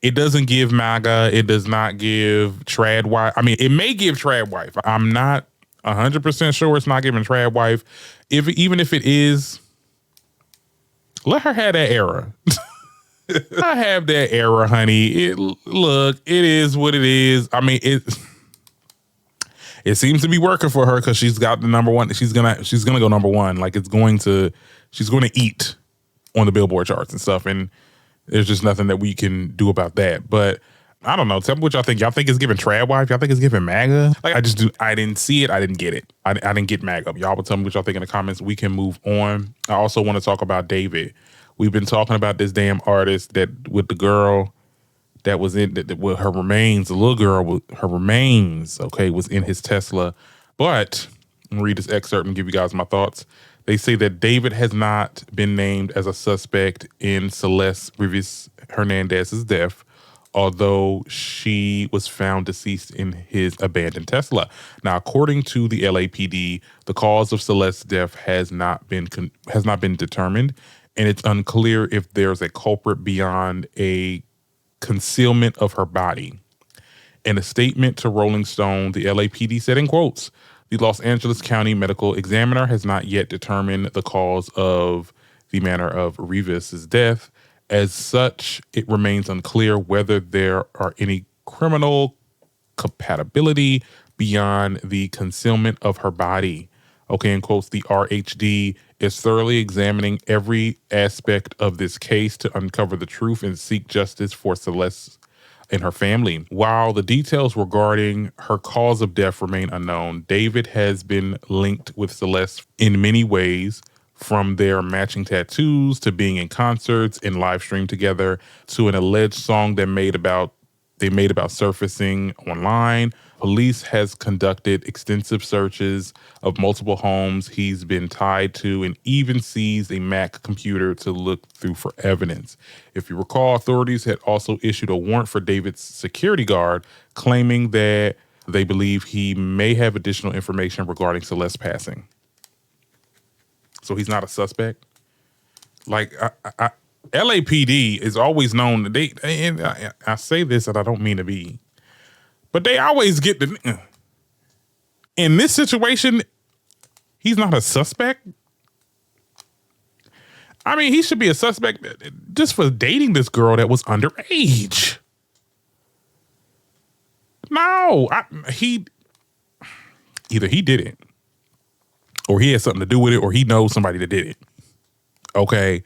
[SPEAKER 1] It doesn't give MAGA. It does not give trad wife. I mean, it may give trad wife. I'm not 100% sure it's not giving trad wife. Even if it is, let her have that era. I have that era, honey. It is what it is. I mean, it seems to be working for her because she's got the number one. She's gonna go number one. Like she's going to eat on the Billboard charts and stuff. And there's just nothing that we can do about that. But I don't know. Tell me what y'all think. Y'all think it's giving trad wife? Y'all think it's giving MAGA? Like I didn't see it. I didn't get it. I didn't get MAGA. Y'all will tell me what y'all think in the comments. We can move on. I also want to talk about David. We've been talking about this damn artist that with the girl that was in with her remains, the little girl with her remains, okay, was in his Tesla. But I'm gonna read this excerpt and give you guys my thoughts. They say that David has not been named as a suspect in Celeste Rivas Hernandez's death, although she was found deceased in his abandoned Tesla. Now, according to the LAPD, the cause of Celeste's death has not been determined, and it's unclear if there's a culprit beyond a concealment of her body. In a statement to Rolling Stone, the LAPD said in quotes, "The Los Angeles County Medical Examiner has not yet determined the cause of the manner of Rivas's death. As such, it remains unclear whether there are any criminal compatibility beyond the concealment of her body." Okay, in quotes, the RHD is thoroughly examining every aspect of this case to uncover the truth and seek justice for Celeste and her family. While the details regarding her cause of death remain unknown, David has been linked with Celeste in many ways, from their matching tattoos to being in concerts and live stream together to an alleged song they made about surfacing online. Police has conducted extensive searches of multiple homes he's been tied to and even seized a Mac computer to look through for evidence. If you recall, authorities had also issued a warrant for David's security guard, claiming that they believe he may have additional information regarding Celeste's passing. So he's not a suspect. Like LAPD is always known that and I say this and I don't mean to be, but they always get the. In this situation, he's not a suspect. I mean, he should be a suspect just for dating this girl that was underage. know. Either he did it, or he had something to do with it, or he knows somebody that did it. Okay,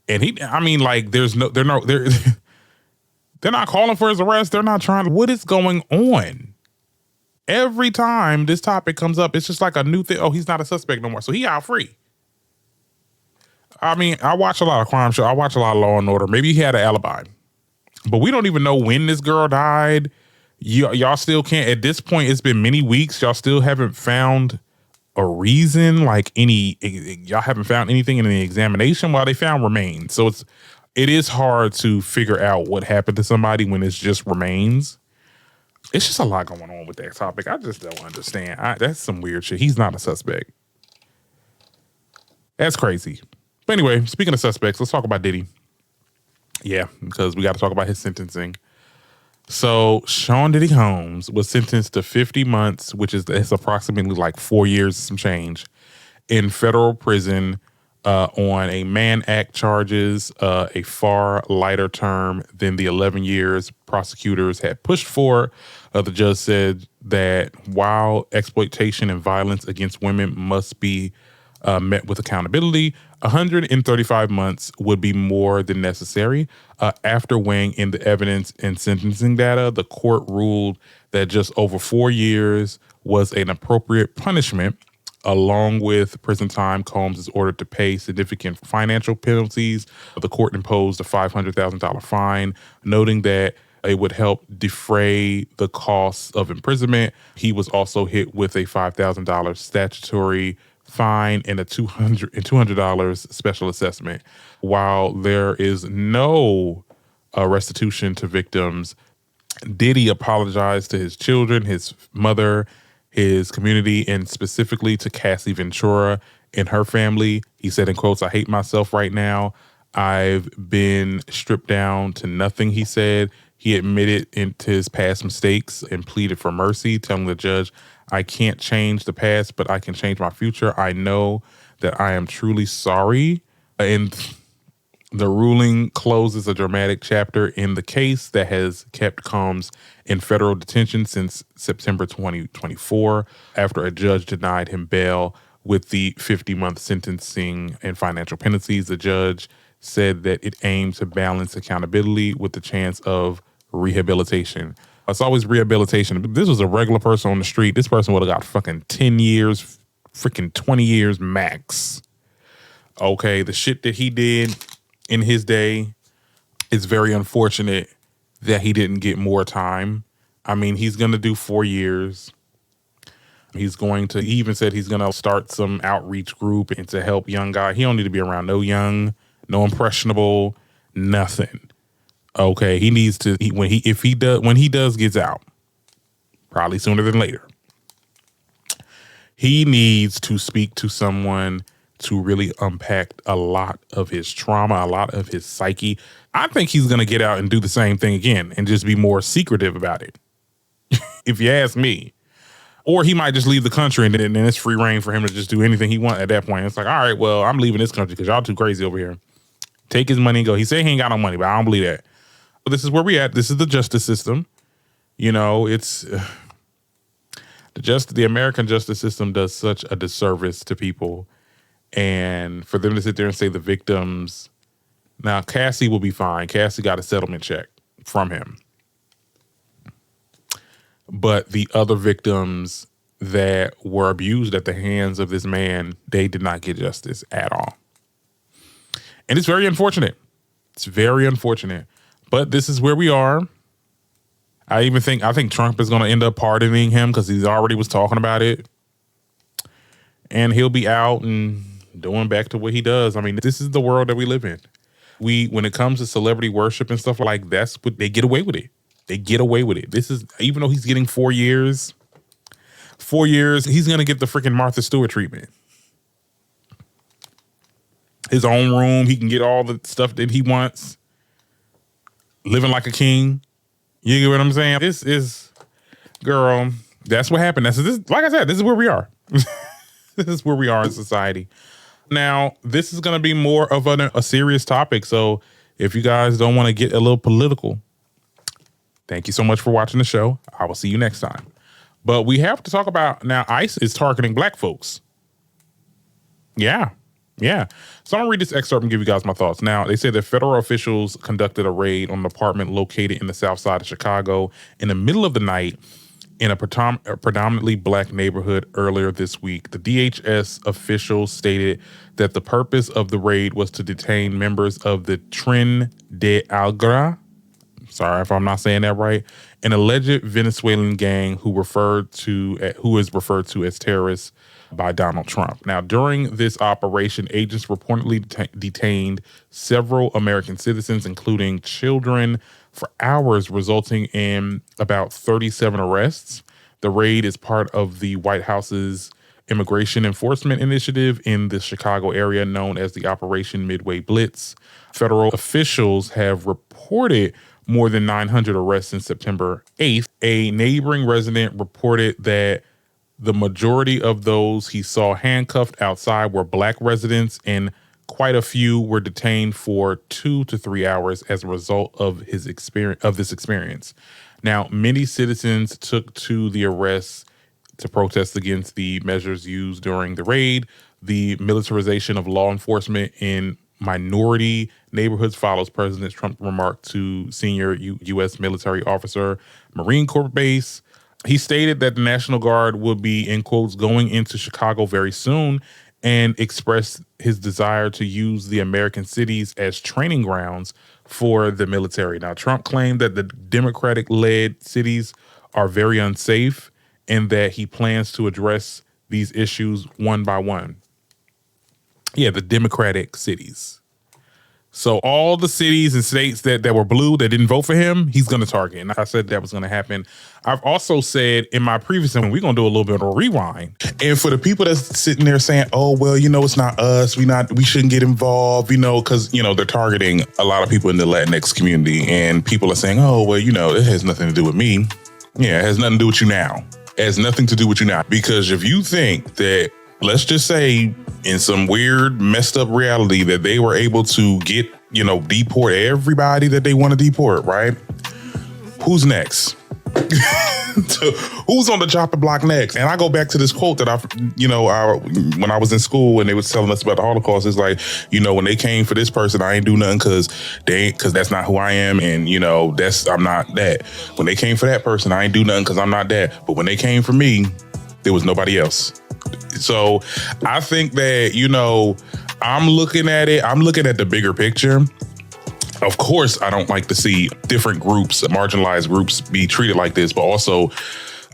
[SPEAKER 1] and they're not calling for his arrest. They're not trying. What is going on? Every time this topic comes up, it's just like a new thing. Oh, he's not a suspect no more, so he out free. I mean, I watch a lot of crime shows. I watch a lot of Law and Order. Maybe he had an alibi, but we don't even know when this girl died. Y'all still can't. At this point, it's been many weeks. Y'all still haven't found a reason, y'all haven't found anything in the examination. While they found remains, so it is hard to figure out what happened to somebody when it's just remains. It's just a lot going on with that topic. I just don't understand. That's some weird shit. He's not a suspect. That's crazy. But anyway, speaking of suspects, let's talk about Diddy. Yeah, because we got to talk about his sentencing. So Sean Diddy Combs was sentenced to 50 months, which is approximately like 4 years, some change, in federal prison on a Mann Act charges, a far lighter term than the 11 years prosecutors had pushed for. The judge said that while exploitation and violence against women must be met with accountability, 135 months would be more than necessary. After weighing in the evidence and sentencing data, the court ruled that just over 4 years was an appropriate punishment. Along with prison time, Combs is ordered to pay significant financial penalties. The court imposed a $500,000 fine, noting that it would help defray the costs of imprisonment. He was also hit with a $5,000 statutory fine and a $200 special assessment. While there is no restitution to victims, Diddy apologized to his children, his mother, his community, and specifically to Cassie Ventura and her family. He said, in quotes, "I hate myself right now. I've been stripped down to nothing," he said. He admitted into his past mistakes and pleaded for mercy, telling the judge, "I can't change the past, but I can change my future. I know that I am truly sorry." And the ruling closes a dramatic chapter in the case that has kept Combs in federal detention since September 2024, after a judge denied him bail with the 50-month sentencing and financial penalties. The judge said that it aimed to balance accountability with the chance of rehabilitation. It's always rehabilitation. If this was a regular person on the street, this person would have got fucking 10 years, freaking 20 years max. Okay, the shit that he did in his day, it's very unfortunate that he didn't get more time. I mean, he's going to do 4 years. He even said he's going to start some outreach group and to help young guys. He don't need to be around no young, no impressionable, nothing. Okay, he needs to, when he does gets out, probably sooner than later, he needs to speak to someone to really unpack a lot of his trauma, a lot of his psyche. I think he's going to get out and do the same thing again and just be more secretive about it, if you ask me. Or he might just leave the country and then it's free reign for him to just do anything he wants at that point. It's like, all right, well, I'm leaving this country because y'all too crazy over here. Take his money and go. He said he ain't got no money, but I don't believe that. But this is where we at. This is the justice system. You know, it's the American justice system does such a disservice to people. And for them to sit there and say the victims, now Cassie will be fine. Cassie got a settlement check from him. But the other victims that were abused at the hands of this man, they did not get justice at all. And it's very unfortunate. It's very unfortunate. But this is where we are. I think Trump is going to end up pardoning him because he already was talking about it. And he'll be out and doing back to what he does. I mean, this is the world that we live in. When it comes to celebrity worship and stuff like that's what they get away with it. They get away with it. This is, even though he's getting 4 years, he's going to get the freaking Martha Stewart treatment. His own room, he can get all the stuff that he wants. Living like a king. You get what I'm saying? This is, girl, that's what happened. Like I said, this is where we are. This is where we are in society. Now, this is going to be more of a serious topic. So if you guys don't want to get a little political, Thank you so much for watching the show. I will see you next time. But we have to talk about now ICE is targeting black folks. Yeah. So I'm gonna read this excerpt and give you guys my thoughts. Now, they say that federal officials conducted a raid on an apartment located in the south side of Chicago in the middle of the night in a predominantly black neighborhood earlier this week. The DHS officials stated that the purpose of the raid was to detain members of the Tren de Algra, sorry if I'm not saying that right, an alleged Venezuelan gang who is referred to as terrorists by Donald Trump. Now, during this operation, agents reportedly detained several American citizens, including children, for hours, resulting in about 37 arrests. The raid is part of the White House's immigration enforcement initiative in the Chicago area known as the Operation Midway Blitz. Federal officials have reported more than 900 arrests since September 8th. A neighboring resident reported that the majority of those he saw handcuffed outside were black residents, and quite a few were detained for 2 to 3 hours as a result of this experience. Now, many citizens took to the arrests to protest against the measures used during the raid. The militarization of law enforcement in minority neighborhoods follows President Trump's remark to senior U.S. military officer, Marine Corps base. He stated that the National Guard would be, in quotes, going into Chicago very soon, and expressed his desire to use the American cities as training grounds for the military. Now, Trump claimed that the Democratic-led cities are very unsafe and that he plans to address these issues one by one. Yeah, the Democratic cities. So all the cities and states that were blue that didn't vote for him, he's going to target. And I said that was going to happen. I've also said in my previous one, we're going to do a little bit of a rewind. And for the people that's sitting there saying, oh, well, it's not us. We shouldn't get involved, because, they're targeting a lot of people in the Latinx community. And people are saying, oh, well, it has nothing to do with me. Yeah, it has nothing to do with you now. It has nothing to do with you now. Because if you think that, let's just say, in some weird, messed up reality that they were able to get, deport everybody that they want to deport, right? Who's next? Who's on the chopping block next? And I go back to this quote that when I was in school and they was telling us about the Holocaust, it's like, when they came for this person, I ain't do nothing because that's not who I am. And, I'm not that. When they came for that person, I ain't do nothing because I'm not that. But when they came for me, there was nobody else. So I think that, I'm looking at the bigger picture. Of course, I don't like to see different groups, marginalized groups, be treated like this, but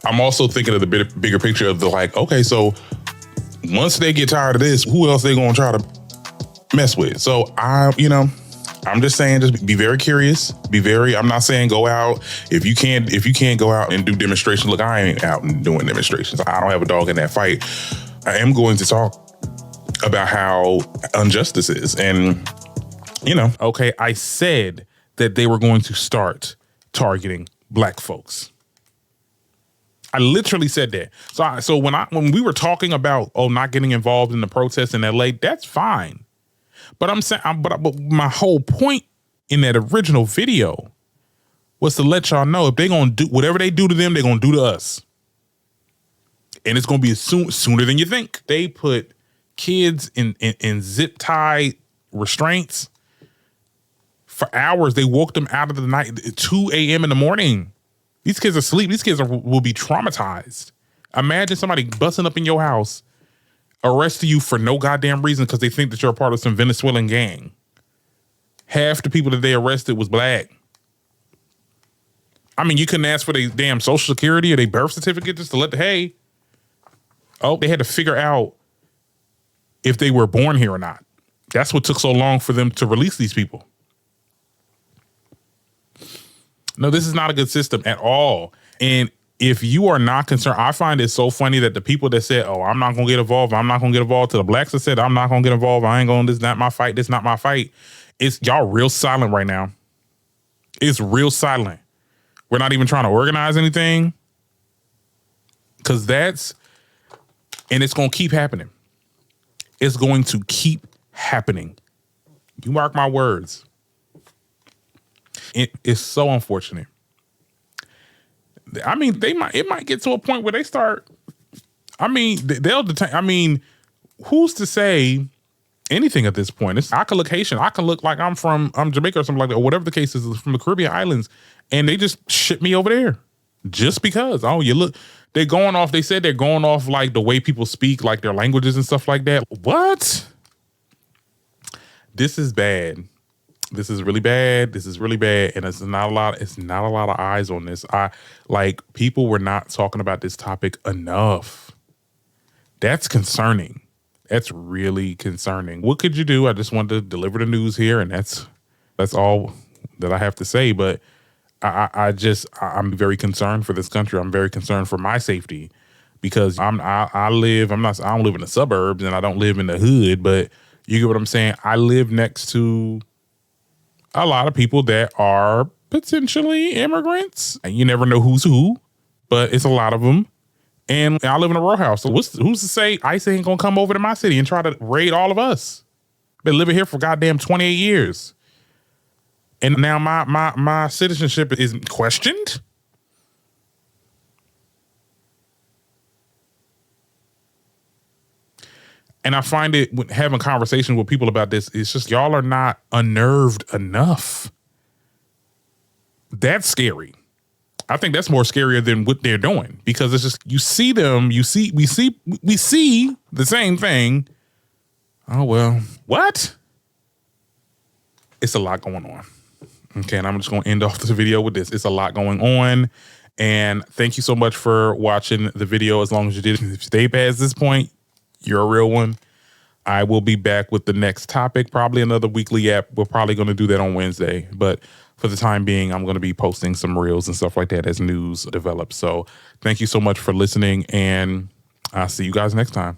[SPEAKER 1] I'm also thinking of the bigger picture of okay, so once they get tired of this, who else they gonna try to mess with? So I'm just saying, just be very curious. I'm not saying go out. If you can't go out and do demonstrations, look, I ain't out and doing demonstrations. I don't have a dog in that fight. I am going to talk about how unjust this is. And, okay, I said that they were going to start targeting black folks. I literally said that. So when we were talking about, not getting involved in the protests in LA, that's fine. But I'm saying, but my whole point in that original video was to let y'all know if they're going to do whatever they do to them, they're going to do to us. And it's going to be sooner than you think. They put kids in zip tie restraints for hours. They woke them out of the night at 2 a.m. in the morning. These kids are asleep. These kids will be traumatized. Imagine somebody busting up in your house, arresting you for no goddamn reason because they think that you're a part of some Venezuelan gang. Half the people that they arrested was black. I mean, you couldn't ask for their damn social security or their birth certificate just to let they had to figure out if they were born here or not. That's what took so long for them to release these people. No, this is not a good system at all. And if you are not concerned, I find it so funny that the people that said, I'm not going to get involved, to the blacks that said, I'm not going to get involved, I ain't going, this not my fight, this not my fight. It's y'all real silent right now. It's real silent. We're not even trying to organize anything. Because and it's going to keep happening. It's going to keep happening. You mark my words. It is so unfortunate. I mean, it might get to a point where they start. I mean, they'll detain. I mean, who's to say anything at this point? I could look Haitian. I could look like I'm Jamaica or something like that, or whatever the case is, from the Caribbean islands, and they just ship me over there just because. Oh, you look. They're going off. They said they're going off like the way people speak, like their languages and stuff like that. What? This is bad. This is really bad. This is really bad, and it's not a lot of eyes on this. People were not talking about this topic enough. That's concerning. That's really concerning. What could you do? I just wanted to deliver the news here, and that's all that I have to say. But I'm very concerned for this country. I'm very concerned for my safety because I don't live in the suburbs and I don't live in the hood, but you get what I'm saying? I live next to a lot of people that are potentially immigrants. And you never know who's who, but it's a lot of them. And I live in a row house. So who's to say ICE ain't gonna come over to my city and try to raid all of us? Been living here for goddamn 28 years. And now my citizenship is questioned? And I find it, when having conversations with people about this, it's just y'all are not unnerved enough. That's scary. I think that's more scarier than what they're doing, because it's just, you see them, we see the same thing. Oh, well, what? It's a lot going on. Okay, and I'm just going to end off this video with this. It's a lot going on. And thank you so much for watching the video as long as you did. If you stayed past this point, you're a real one. I will be back with the next topic, probably another weekly app. We're probably going to do that on Wednesday. But for the time being, I'm going to be posting some reels and stuff like that as news develops. So thank you so much for listening, and I'll see you guys next time.